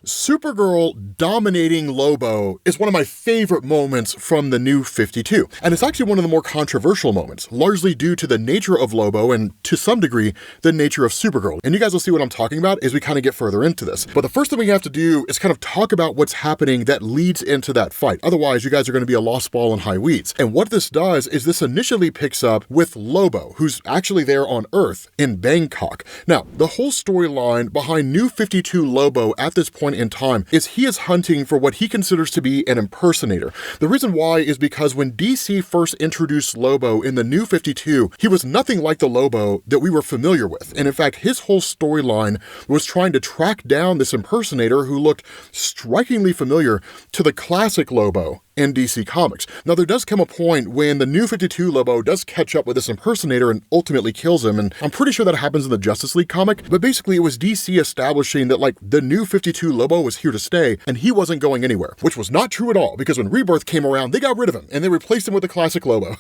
Supergirl dominating Lobo is one of my favorite moments from the New 52, and it's actually one of the more controversial moments, largely due to the nature of Lobo and, to some degree, the nature of Supergirl. And you guys will see what I'm talking about as we kind of get further into this. But the first thing we have to do is kind of talk about what's happening that leads into that fight. Otherwise, you guys are going to be a lost ball in high weeds. And what this does is this initially picks up with Lobo, who's actually there on Earth in Bangkok. Now, the whole storyline behind New 52 Lobo at this point in time is he is hunting for what he considers to be an impersonator. The reason why is because when DC first introduced Lobo in the New 52, he was nothing like the Lobo that we were familiar with. And in fact, his whole storyline was trying to track down this impersonator who looked strikingly familiar to the classic Lobo in DC Comics. Now, there does come a point when the New 52 Lobo does catch up with this impersonator and ultimately kills him, and I'm pretty sure that happens in the Justice League comic, but basically it was DC establishing that, like, the New 52 Lobo was here to stay, and he wasn't going anywhere, which was not true at all, because when Rebirth came around, they got rid of him, and they replaced him with the classic Lobo,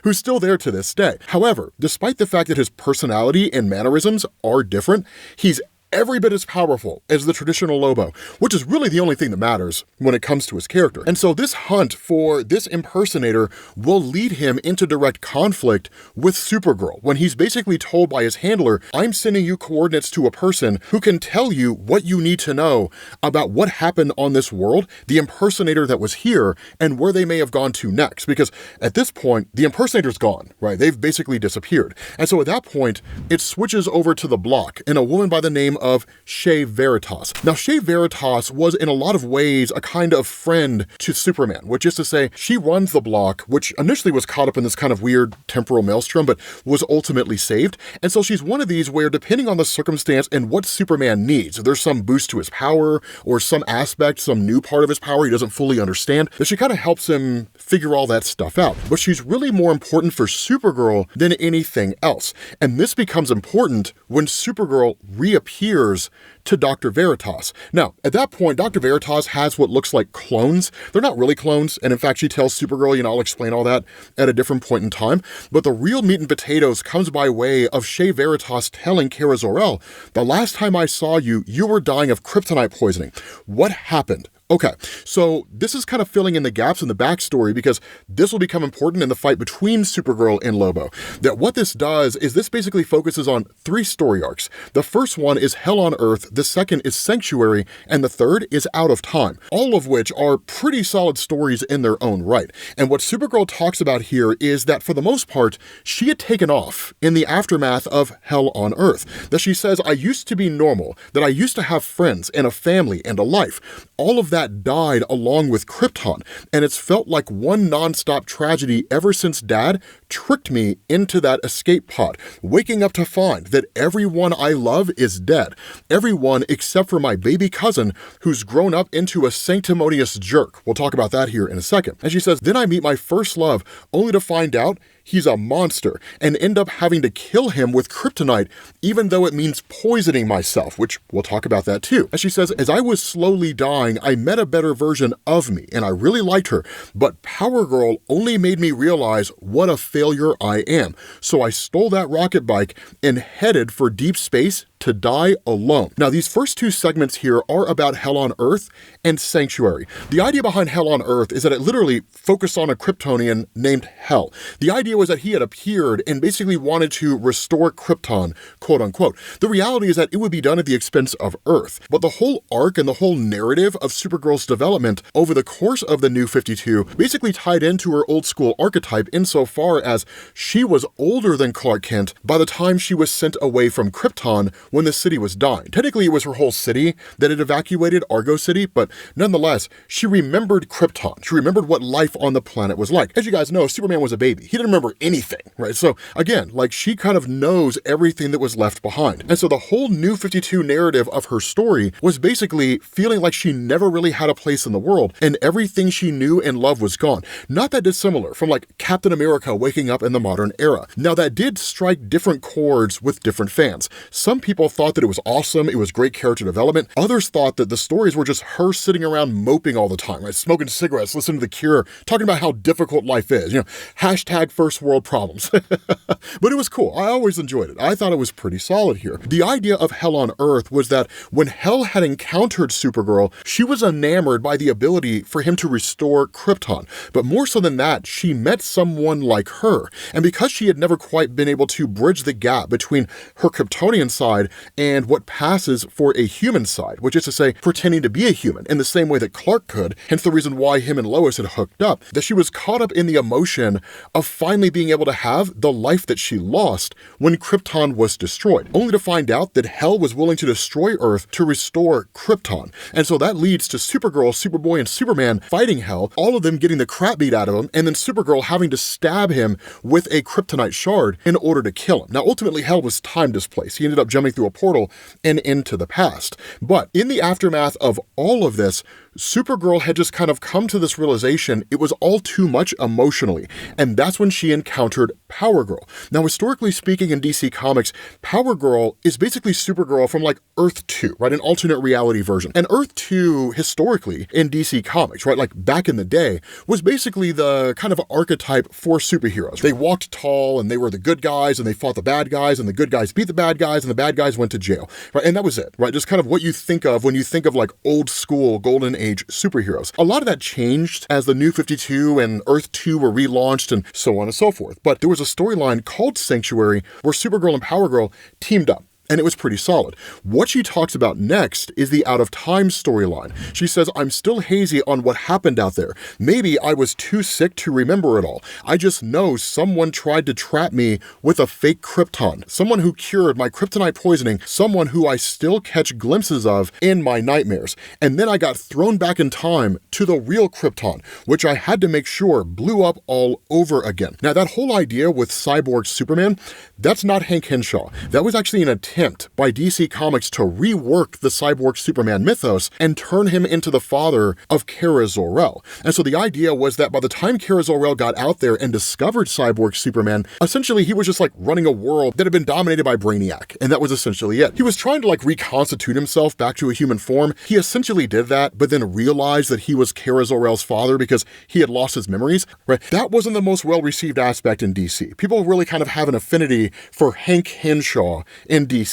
who's still there to this day. However, despite the fact that his personality and mannerisms are different, he's every bit as powerful as the traditional Lobo, which is really the only thing that matters when it comes to his character. And so this hunt for this impersonator will lead him into direct conflict with Supergirl when he's basically told by his handler, I'm sending you coordinates to a person who can tell you what you need to know about what happened on this world, the impersonator that was here, and where they may have gone to next. Because at this point, the impersonator's gone, right? They've basically disappeared. And so at that point, it switches over to the block, and a woman by the name of Shea Veritas. Now, Shea Veritas was in a lot of ways a kind of friend to Superman, which is to say she runs the block, which initially was caught up in this kind of weird temporal maelstrom, but was ultimately saved. And so she's one of these where, depending on the circumstance and what Superman needs, if there's some boost to his power or some aspect, some new part of his power he doesn't fully understand, that she kind of helps him figure all that stuff out. But she's really more important for Supergirl than anything else. And this becomes important when Supergirl reappears to Dr. Veritas. Now, at that point, Dr. Veritas has what looks like clones. They're not really clones, and in fact, she tells Supergirl, I'll explain all that at a different point in time, but the real meat and potatoes comes by way of Shea Veritas telling Kara Zor-El, the last time I saw you, you were dying of kryptonite poisoning. What happened? Okay, so this is kind of filling in the gaps in the backstory because this will become important in the fight between Supergirl and Lobo. That what this does is this basically focuses on 3 story arcs. The first one is Hell on Earth, the second is Sanctuary, and the third is Out of Time, all of which are pretty solid stories in their own right. And what Supergirl talks about here is that for the most part, she had taken off in the aftermath of Hell on Earth. That she says, I used to be normal, that I used to have friends and a family and a life. All of that died along with Krypton, and it's felt like one nonstop tragedy ever since Dad tricked me into that escape pod, waking up to find that everyone I love is dead. Everyone except for my baby cousin, who's grown up into a sanctimonious jerk. We'll talk about that here in a second. And she says, then I meet my first love, only to find out he's a monster, and end up having to kill him with kryptonite, even though it means poisoning myself, which we'll talk about that too. And she says, as I was slowly dying, I met a better version of me, and I really liked her, but Power Girl only made me realize what a failure I am. So I stole that rocket bike and headed for deep space to die alone. Now, these first 2 segments here are about Hell on Earth and Sanctuary. The idea behind Hell on Earth is that it literally focused on a Kryptonian named Hell. The idea was that he had appeared and basically wanted to restore Krypton, quote unquote. The reality is that it would be done at the expense of Earth. But the whole arc and the whole narrative of Supergirl's development over the course of the New 52 basically tied into her old school archetype insofar as she was older than Clark Kent by the time she was sent away from Krypton when the city was dying. Technically, it was her whole city that had evacuated, Argo City, but nonetheless, she remembered Krypton. She remembered what life on the planet was like. As you guys know, Superman was a baby. He didn't remember anything, right? So again, like, she kind of knows everything that was left behind. And so the whole New 52 narrative of her story was basically feeling like she never really had a place in the world, and everything she knew and loved was gone. Not that dissimilar from like Captain America waking up in the modern era. Now, that did strike different chords with different fans. Some people people thought that it was awesome, it was great character development. Others thought that the stories were just her sitting around moping all the time, right? Smoking cigarettes, listening to The Cure, talking about how difficult life is, hashtag first world problems. But it was cool. I always enjoyed it. I thought it was pretty solid here. The idea of Hell on Earth was that when Hell had encountered Supergirl, she was enamored by the ability for him to restore Krypton. But more so than that, she met someone like her. And because she had never quite been able to bridge the gap between her Kryptonian side and what passes for a human side, which is to say, pretending to be a human in the same way that Clark could, hence the reason why him and Lois had hooked up, that she was caught up in the emotion of finally being able to have the life that she lost when Krypton was destroyed, only to find out that Hell was willing to destroy Earth to restore Krypton. And so that leads to Supergirl, Superboy, and Superman fighting Hell, all of them getting the crap beat out of them, and then Supergirl having to stab him with a kryptonite shard in order to kill him. Now, ultimately, Hell was time displaced. He ended up jumping through a portal and into the past. But in the aftermath of all of this, Supergirl had just kind of come to this realization it was all too much emotionally, and that's when she encountered Power Girl. Now, historically speaking in DC Comics, Power Girl is basically Supergirl from like Earth 2, right? An alternate reality version. And Earth 2, historically, in DC Comics, right, like back in the day, was basically the kind of archetype for superheroes. They walked tall, and they were the good guys, and they fought the bad guys, and the good guys beat the bad guys, and the bad guys went to jail, right? And that was it, right? Just kind of what you think of when you think of like old school Golden Age superheroes. A lot of that changed as the New 52 and Earth 2 were relaunched and so on and so forth. But there was a storyline called Sanctuary where Supergirl and Power Girl teamed up. And it was pretty solid. What she talks about next is the Out of Time storyline. She says, I'm still hazy on what happened out there. Maybe I was too sick to remember it all. I just know someone tried to trap me with a fake Krypton. Someone who cured my kryptonite poisoning. Someone who I still catch glimpses of in my nightmares. And then I got thrown back in time to the real Krypton, which I had to make sure blew up all over again. Now, that whole idea with Cyborg Superman, that's not Hank Henshaw. That was actually an attempt by DC Comics to rework the Cyborg Superman mythos and turn him into the father of Kara Zor-El. And so the idea was that by the time Kara Zor-El got out there and discovered Cyborg Superman, essentially he was just like running a world that had been dominated by Brainiac, and that was essentially it. He was trying to like reconstitute himself back to a human form. He essentially did that, but then realized that he was Kara Zor-El's father because he had lost his memories, right? That wasn't the most well-received aspect in DC. People really kind of have an affinity for Hank Henshaw in DC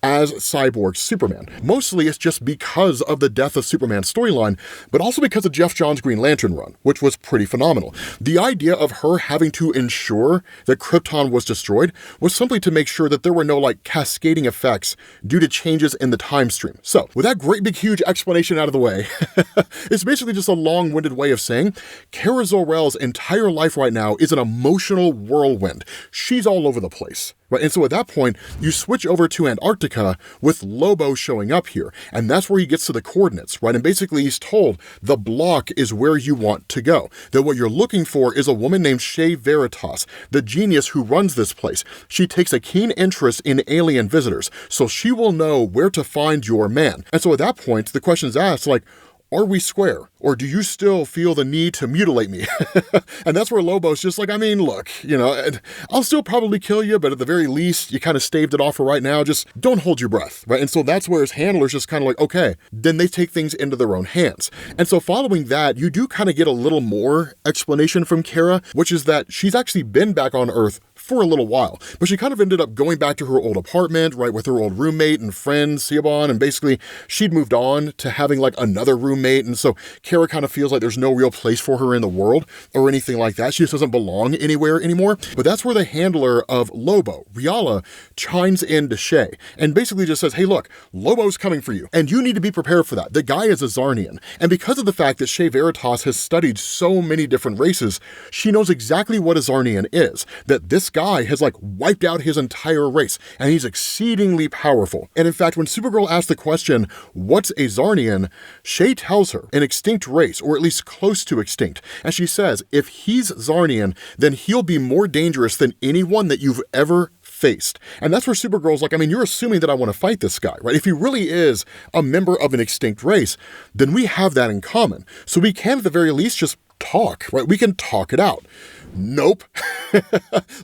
as Cyborg Superman. Mostly it's just because of the Death of Superman storyline, but also because of Jeff Johns' Green Lantern run, which was pretty phenomenal. The idea of her having to ensure that Krypton was destroyed was simply to make sure that there were no like cascading effects due to changes in the time stream. So with that great big huge explanation out of the way, it's basically just a long-winded way of saying Kara Zor-El's entire life right now is an emotional whirlwind. She's all over the place. Right, and so at that point, you switch over to Antarctica with Lobo showing up here, and that's where he gets to the coordinates, right? And basically he's told the block is where you want to go, that what you're looking for is a woman named Shea Veritas, the genius who runs this place. She takes a keen interest in alien visitors, so she will know where to find your man. And so at that point, the question's asked, like, are we square? Or do you still feel the need to mutilate me? And that's where Lobo's just like, I mean, look, I'll still probably kill you, but at the very least, you kind of staved it off for right now. Just don't hold your breath, right? And so that's where his handler's just kind of like, okay, then they take things into their own hands. And so following that, you do kind of get a little more explanation from Kara, which is that she's actually been back on Earth for a little while, but she kind of ended up going back to her old apartment, right, with her old roommate and friend, Siobhan, and basically she'd moved on to having like another roommate, and so Kara kind of feels like there's no real place for her in the world or anything like that. She just doesn't belong anywhere anymore. But that's where the handler of Lobo, Riala, chimes in to Shea and basically just says, hey, look, Lobo's coming for you, and you need to be prepared for that. The guy is a Zarnian, and because of the fact that Shea Veritas has studied so many different races, she knows exactly what a Zarnian is, that this guy has like wiped out his entire race, and he's exceedingly powerful. And in fact, when Supergirl asks the question, what's a Zarnian, Shea tells her an extinct race, or at least close to extinct. And she says, if he's Zarnian, then he'll be more dangerous than anyone that you've ever faced. And that's where Supergirl's like, I mean, you're assuming that I want to fight this guy, right? If he really is a member of an extinct race, then we have that in common. So we can at the very least just talk, right? We can talk it out. Nope.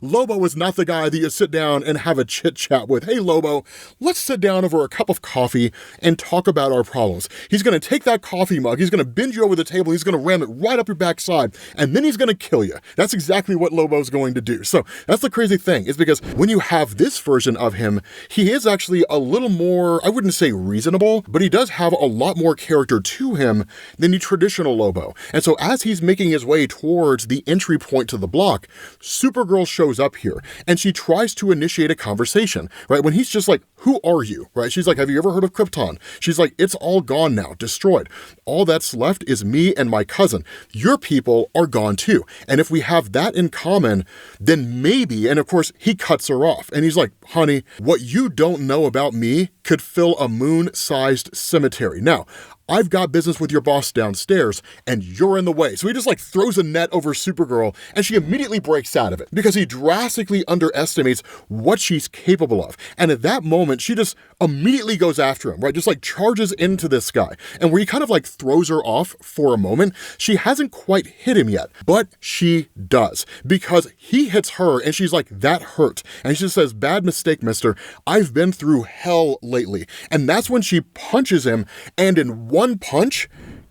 Lobo is not the guy that you sit down and have a chit chat with. Hey, Lobo, let's sit down over a cup of coffee and talk about our problems. He's going to take that coffee mug, he's going to bend you over the table, he's going to ram it right up your backside, and then he's going to kill you. That's exactly what Lobo's going to do. So that's the crazy thing, is because when you have this version of him, he is actually a little more, I wouldn't say reasonable, but he does have a lot more character to him than the traditional Lobo. And so as he's making his way towards the entry point to the block, Supergirl shows up here and she tries to initiate a conversation, right? When he's just like, who are you, right? She's like, have you ever heard of Krypton? She's like, it's all gone now, destroyed. All that's left is me and my cousin. Your people are gone too. And if we have that in common, then maybe, and of course he cuts her off and he's like, honey, what you don't know about me could fill a moon-sized cemetery. Now, I've got business with your boss downstairs and you're in the way. So he just like throws a net over Supergirl and she immediately breaks out of it because he drastically underestimates what she's capable of. And at that moment, she just immediately goes after him, right? Just like charges into this guy. And where he kind of like throws her off for a moment, she hasn't quite hit him yet, but she does because he hits her and she's like, that hurt. And she says, bad mistake, mister. I've been through hell lately. And that's when she punches him and in one punch,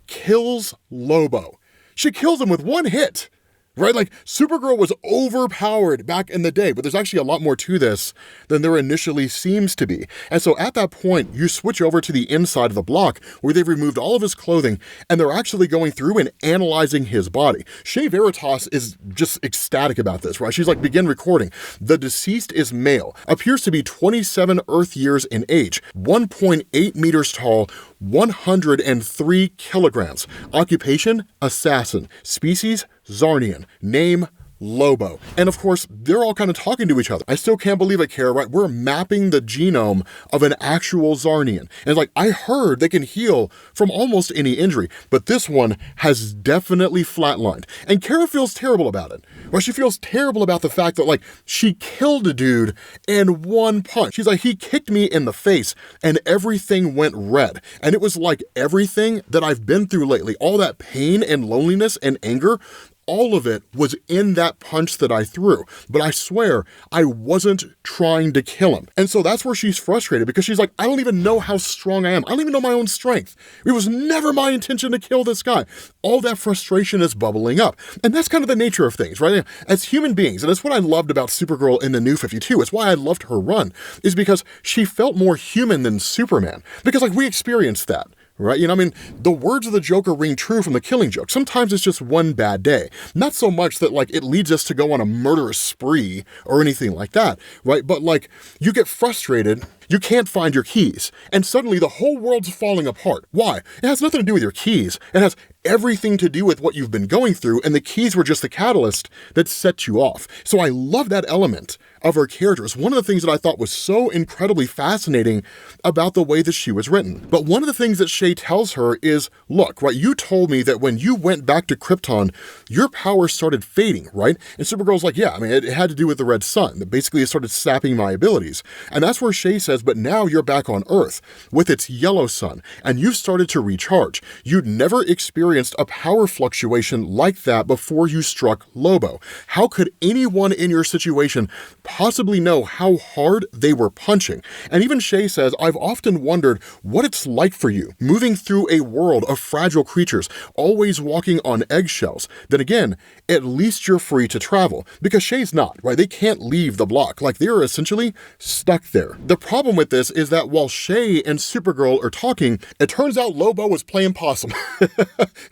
kills Lobo. She kills him with one hit, right? Like Supergirl was overpowered back in the day, but there's actually a lot more to this than there initially seems to be. And so at that point, you switch over to the inside of the block where they've removed all of his clothing and they're actually going through and analyzing his body. Shea Veritas is just ecstatic about this, right? She's like, begin recording. The deceased is male, appears to be 27 Earth years in age, 1.8 meters tall, 103 kilograms. Occupation, assassin. Species, Zarnian. Name, Lobo. And of course, they're all kind of talking to each other. I still can't believe it, Kara, right? We're mapping the genome of an actual Zarnian. And it's like, I heard they can heal from almost any injury, but this one has definitely flatlined. And Kara feels terrible about it. Well, she feels terrible about the fact that like she killed a dude in one punch. She's like, he kicked me in the face and everything went red. And it was like everything that I've been through lately, all that pain and loneliness and anger, all of it was in that punch that I threw. But I swear, I wasn't trying to kill him. And so that's where she's frustrated because she's like, I don't even know how strong I am. I don't even know my own strength. It was never my intention to kill this guy. All that frustration is bubbling up. And that's kind of the nature of things, right? As human beings, and that's what I loved about Supergirl in the New 52. It's why I loved her run, is because she felt more human than Superman. Because like we experienced that. Right? You know, I mean, the words of the Joker ring true from the Killing Joke. Sometimes it's just one bad day. Not so much that like it leads us to go on a murderous spree or anything like that, right? But like you get frustrated, you can't find your keys, and suddenly the whole world's falling apart. Why? It has nothing to do with your keys. It has everything to do with what you've been going through, and the keys were just the catalyst that set you off. So I love that element of her character. It's one of the things that I thought was so incredibly fascinating about the way that she was written. But one of the things that Shea tells her is, look, right, you told me that when you went back to Krypton, your power started fading, right? And Supergirl's like, yeah, I mean, it had to do with the red sun, that basically it started sapping my abilities. And that's where Shea says, but now you're back on Earth with its yellow sun, and you've started to recharge. You'd never experienced a power fluctuation like that before you struck Lobo. How could anyone in your situation possibly know how hard they were punching? And even Shea says, I've often wondered what it's like for you, moving through a world of fragile creatures, always walking on eggshells. Then again, at least you're free to travel, because Shea's not, right? They can't leave the block, like they're essentially stuck there. The problem with this is that while Shea and Supergirl are talking, it turns out Lobo was playing possum.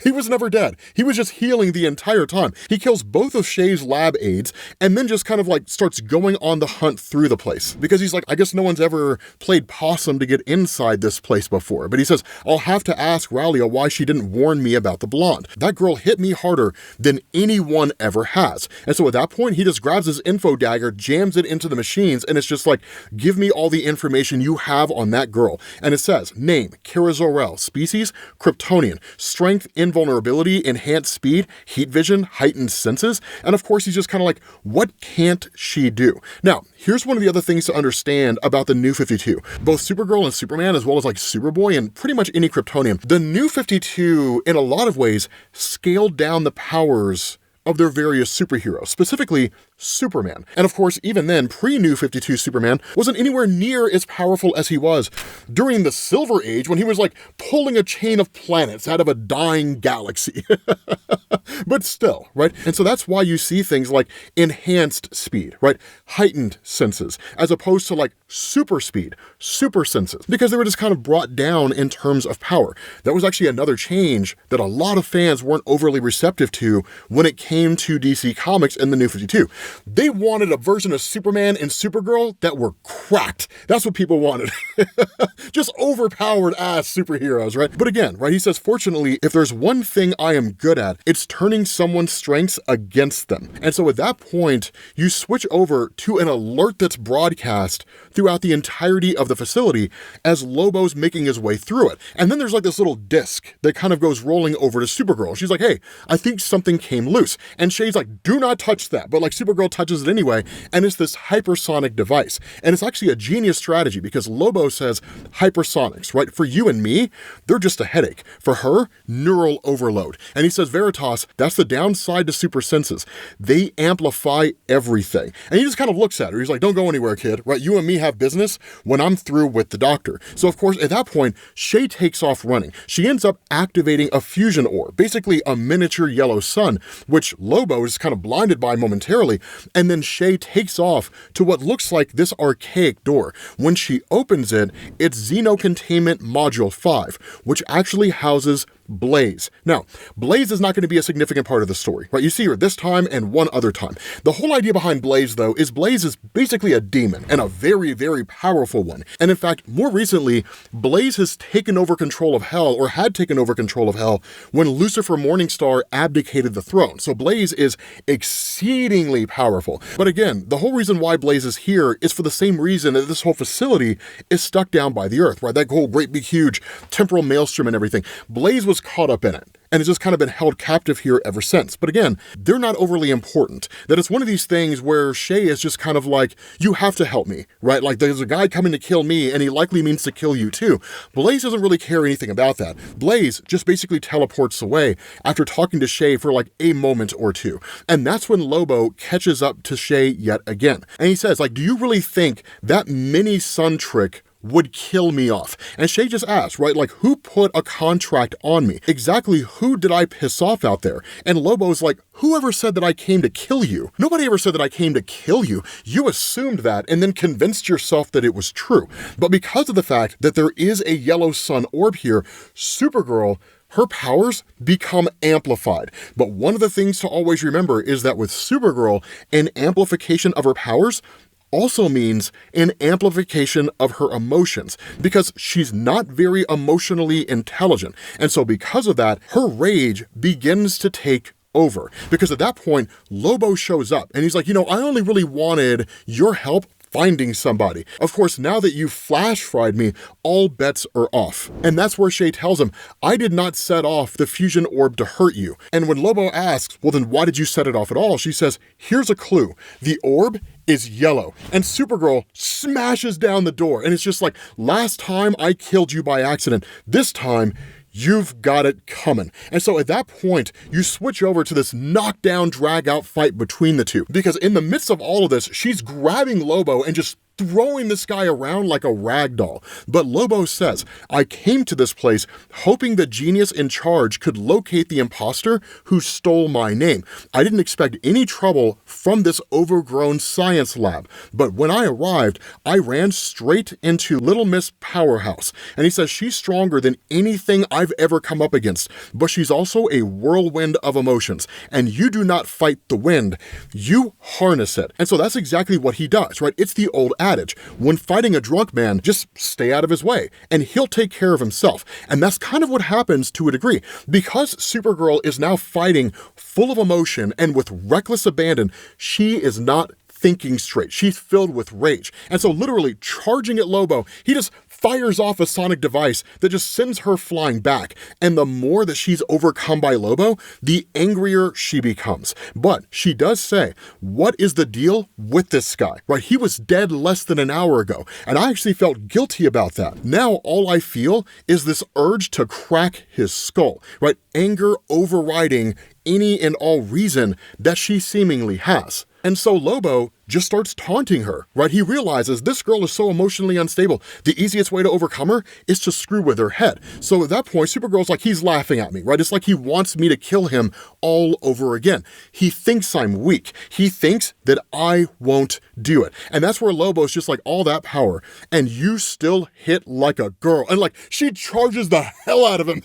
He was never dead. He was just healing the entire time. He kills both of Shea's lab aides and then just kind of like starts going on the hunt through the place, because he's like, I guess no one's ever played possum to get inside this place before. But he says, I'll have to ask Raulia why she didn't warn me about the blonde. That girl hit me harder than anyone ever has. And so at that point, he just grabs his info dagger, jams it into the machines, and it's just like, give me all the information you have on that girl. And it says, name, Kara Zor-El, species, Kryptonian, strength, invulnerability, enhanced speed, heat vision, heightened senses. And of course, he's just kind of like, what can't she do? Now, here's one of the other things to understand about the New 52. Both Supergirl and Superman, as well as like Superboy and pretty much any Kryptonian, the New 52, in a lot of ways, scaled down the powers of their various superheroes, specifically Superman. And of course, even then, pre-New 52 Superman wasn't anywhere near as powerful as he was during the Silver Age when he was like pulling a chain of planets out of a dying galaxy. But still, right? And so that's why you see things like enhanced speed, right? Heightened senses, as opposed to like super speed, super senses, because they were just kind of brought down in terms of power. That was actually another change that a lot of fans weren't overly receptive to when it came to DC Comics in the New 52. They wanted a version of Superman and Supergirl that were cracked. That's what people wanted. Just overpowered ass superheroes, right? But again, right, he says, fortunately, if there's one thing I am good at, it's turning someone's strengths against them. And so at that point, you switch over to an alert that's broadcast throughout the entirety of the facility as Lobo's making his way through it. And then there's like this little disc that kind of goes rolling over to Supergirl. She's like, hey, I think something came loose. And Shay's like, do not touch that. But like Supergirl touches it anyway, and it's this hypersonic device. And it's actually a genius strategy because Lobo says hypersonics, right? For you and me, they're just a headache. For her, neural overload. And he says, Veritas, that's the downside to super senses. They amplify everything. And he just kind of looks at her. He's like, don't go anywhere, kid, right? You and me have business when I'm through with the doctor. So of course, at that point, Shay takes off running. She ends up activating a fusion orb, basically a miniature yellow sun, which Lobo is kind of blinded by momentarily. And then Shay takes off to what looks like this archaic door. When she opens it, it's Xenocontainment Module 5, which actually houses Blaze. Now, Blaze is not going to be a significant part of the story, right? You see her this time and one other time. The whole idea behind Blaze, though, is Blaze is basically a demon, and a very, very powerful one. And in fact, more recently, Blaze has taken over control of Hell, or had taken over control of Hell, when Lucifer Morningstar abdicated the throne. So Blaze is exceedingly powerful. But again, the whole reason why Blaze is here is for the same reason that this whole facility is stuck down by the Earth, right? That whole great big huge temporal maelstrom and everything. Blaze was caught up in it, and it's just kind of been held captive here ever since. But again, they're not overly important. That it's one of these things where Shay is just kind of like, you have to help me, right? Like there's a guy coming to kill me and he likely means to kill you too. Blaze doesn't really care anything about that. Blaze just basically teleports away after talking to Shay for like a moment or two. And that's when Lobo catches up to Shay yet again. And he says, like, do you really think that mini sun trick would kill me off? And Shay just asked, right, like, who put a contract on me? Exactly who did I piss off out there? And Lobo's like, whoever said that I came to kill you? Nobody ever said that I came to kill you. You assumed that and then convinced yourself that it was true. But because of the fact that there is a yellow sun orb here, Supergirl, her powers become amplified. But one of the things to always remember is that with Supergirl, an amplification of her powers also means an amplification of her emotions, because she's not very emotionally intelligent. And so because of that, her rage begins to take over. Because at that point, Lobo shows up and he's like, you know, I only really wanted your help finding somebody. Of course, now that you've flash fried me, all bets are off. And that's where Shay tells him, I did not set off the fusion orb to hurt you. And when Lobo asks, well, then why did you set it off at all? She says, here's a clue. The orb is yellow. And Supergirl smashes down the door. And it's just like, last time I killed you by accident. This time, you've got it coming. And so at that point, you switch over to this knockdown, drag-out fight between the two. Because in the midst of all of this, she's grabbing Lobo and just throwing this guy around like a rag doll. But Lobo says, I came to this place hoping the genius in charge could locate the imposter who stole my name. I didn't expect any trouble from this overgrown science lab. But when I arrived, I ran straight into Little Miss Powerhouse. And he says she's stronger than anything I've ever come up against, but she's also a whirlwind of emotions. And you do not fight the wind, you harness it. And so that's exactly what he does, right? It's the old adage. When fighting a drunk man, just stay out of his way and he'll take care of himself. And that's kind of what happens to a degree. Because Supergirl is now fighting full of emotion and with reckless abandon, she is not thinking straight. She's filled with rage. And so literally charging at Lobo, he just fires off a sonic device that just sends her flying back. And the more that she's overcome by Lobo, the angrier she becomes. But she does say, what is the deal with this guy, right? He was dead less than an hour ago, and I actually felt guilty about that. Now all I feel is this urge to crack his skull, right? Anger overriding any and all reason that she seemingly has. And so Lobo just starts taunting her, right? He realizes this girl is so emotionally unstable. The easiest way to overcome her is to screw with her head. So at that point, Supergirl's like, he's laughing at me, right? It's like he wants me to kill him all over again. He thinks I'm weak. He thinks that I won't do it. And that's where Lobo's just like, all that power, and you still hit like a girl. And like, she charges the hell out of him.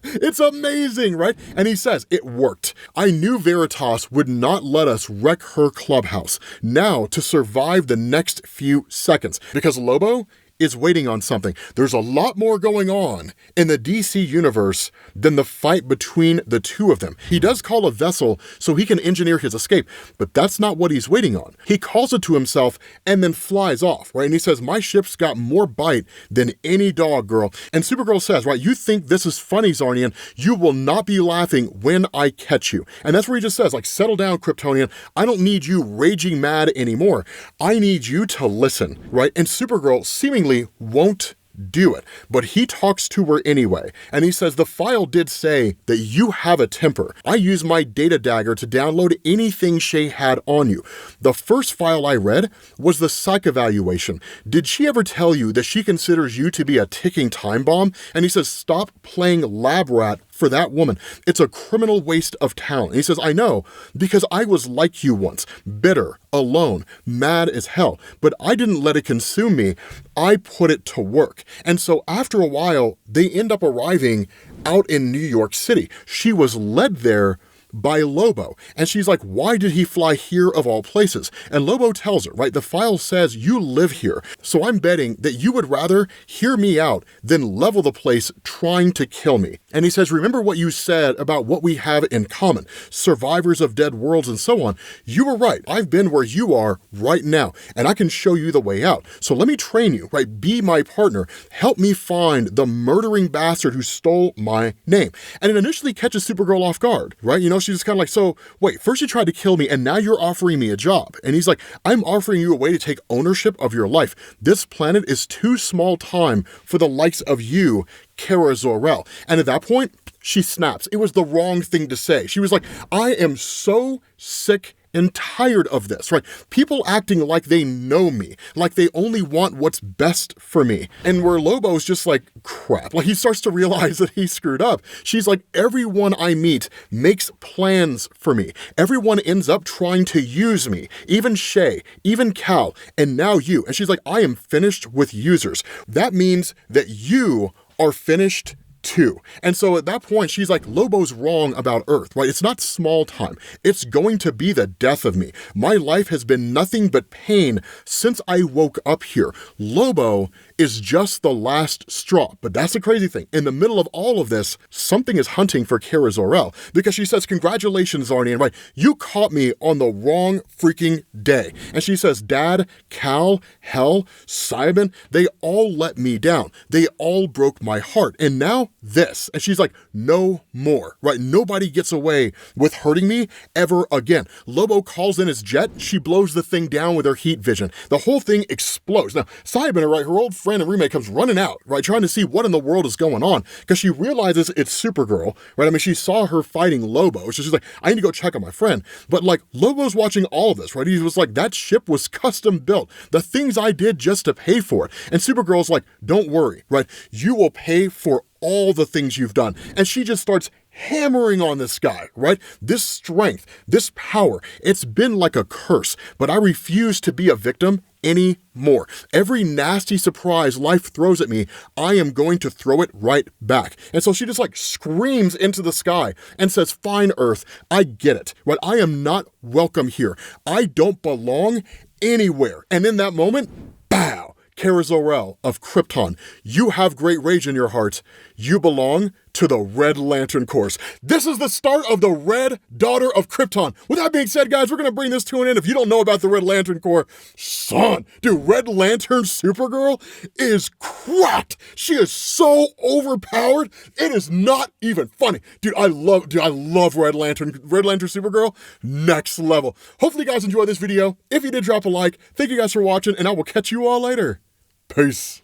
It's amazing, right? And he says, it worked. I knew Veritas would not let us wreck her clubhouse. Now to survive the next few seconds. Because Lobo is waiting on something. There's a lot more going on in the DC universe than the fight between the two of them. He does call a vessel so he can engineer his escape, but that's not what he's waiting on. He calls it to himself and then flies off, right? And he says, my ship's got more bite than any dog, girl. And Supergirl says, right, you think this is funny, Zarnian? You will not be laughing when I catch you. And that's where he just says, like, settle down, Kryptonian. I don't need you raging mad anymore. I need you to listen, right? And Supergirl seemingly won't do it, but he talks to her anyway, and he says, the file did say that you have a temper. I use my data dagger to download anything Shay had on you. The first file I read was the psych evaluation. Did she ever tell you that she considers you to be a ticking time bomb? And he says, stop playing lab rat for that woman. It's a criminal waste of talent. And he says, I know, because I was like you once, bitter, alone, mad as hell, but I didn't let it consume me. I put it to work. And so after a while, they end up arriving out in New York City. She was led there by Lobo. And she's like, why did he fly here of all places? And Lobo tells her, right, the file says you live here. So I'm betting that you would rather hear me out than level the place trying to kill me. And he says, remember what you said about what we have in common, survivors of dead worlds and so on. You were right. I've been where you are right now, and I can show you the way out. So let me train you, right? Be my partner. Help me find the murdering bastard who stole my name. And it initially catches Supergirl off guard, right? You know, she's just kind of like, so wait, first you tried to kill me and now you're offering me a job. And he's like, I'm offering you a way to take ownership of your life. This planet is too small time for the likes of you, Kara Zor-El. And at that point, she snaps. It was the wrong thing to say. She was like, I am so sick and tired of this, right? People acting like they know me, like they only want what's best for me. And where Lobo's just like, crap, like he starts to realize that he screwed up. She's like, everyone I meet makes plans for me. Everyone ends up trying to use me, even Shay, even Cal, and now you. And she's like, I am finished with users. That means that you are finished too. And so at that point, she's like, Lobo's wrong about Earth, right? It's not small time. It's going to be the death of me. My life has been nothing but pain since I woke up here. Lobo is just the last straw. But that's the crazy thing. In the middle of all of this, something is hunting for Kara Zor-El, because she says, congratulations, Arnie, right? You caught me on the wrong freaking day. And she says, Dad, Cal, Hell, Simon, they all let me down. They all broke my heart. And now this. And she's like, no more, right? Nobody gets away with hurting me ever again. Lobo calls in his jet. She blows the thing down with her heat vision. The whole thing explodes. Now, Simon, right, her old friend and roommate, comes running out, right, trying to see what in the world is going on, because she realizes it's Supergirl, right? I mean, she saw her fighting Lobo, so she's like, I need to go check on my friend. But like, Lobo's watching all of this, right? He was like, that ship was custom built. The things I did just to pay for it. And Supergirl's like, don't worry, right? You will pay for all the things you've done. And she just starts hammering on this guy, right? This strength, this power, it's been like a curse, but I refuse to be a victim anymore. Every nasty surprise life throws at me, I am going to throw it right back. And so she just like screams into the sky and says, fine, Earth, I get it, right? I am not welcome here. I don't belong anywhere. And in that moment, bow. Kara Zor-El of Krypton, you have great rage in your heart. You belong to the Red Lantern course. This is the start of the Red Daughter of Krypton. With that being said, guys, we're gonna bring this to an end. If you don't know about the Red Lantern Corps, son, dude, Red Lantern Supergirl is cracked. She is so overpowered. It is not even funny. Dude, I love Red Lantern Supergirl, next level. Hopefully you guys enjoyed this video. If you did, drop a like. Thank you guys for watching, and I will catch you all later. Peace.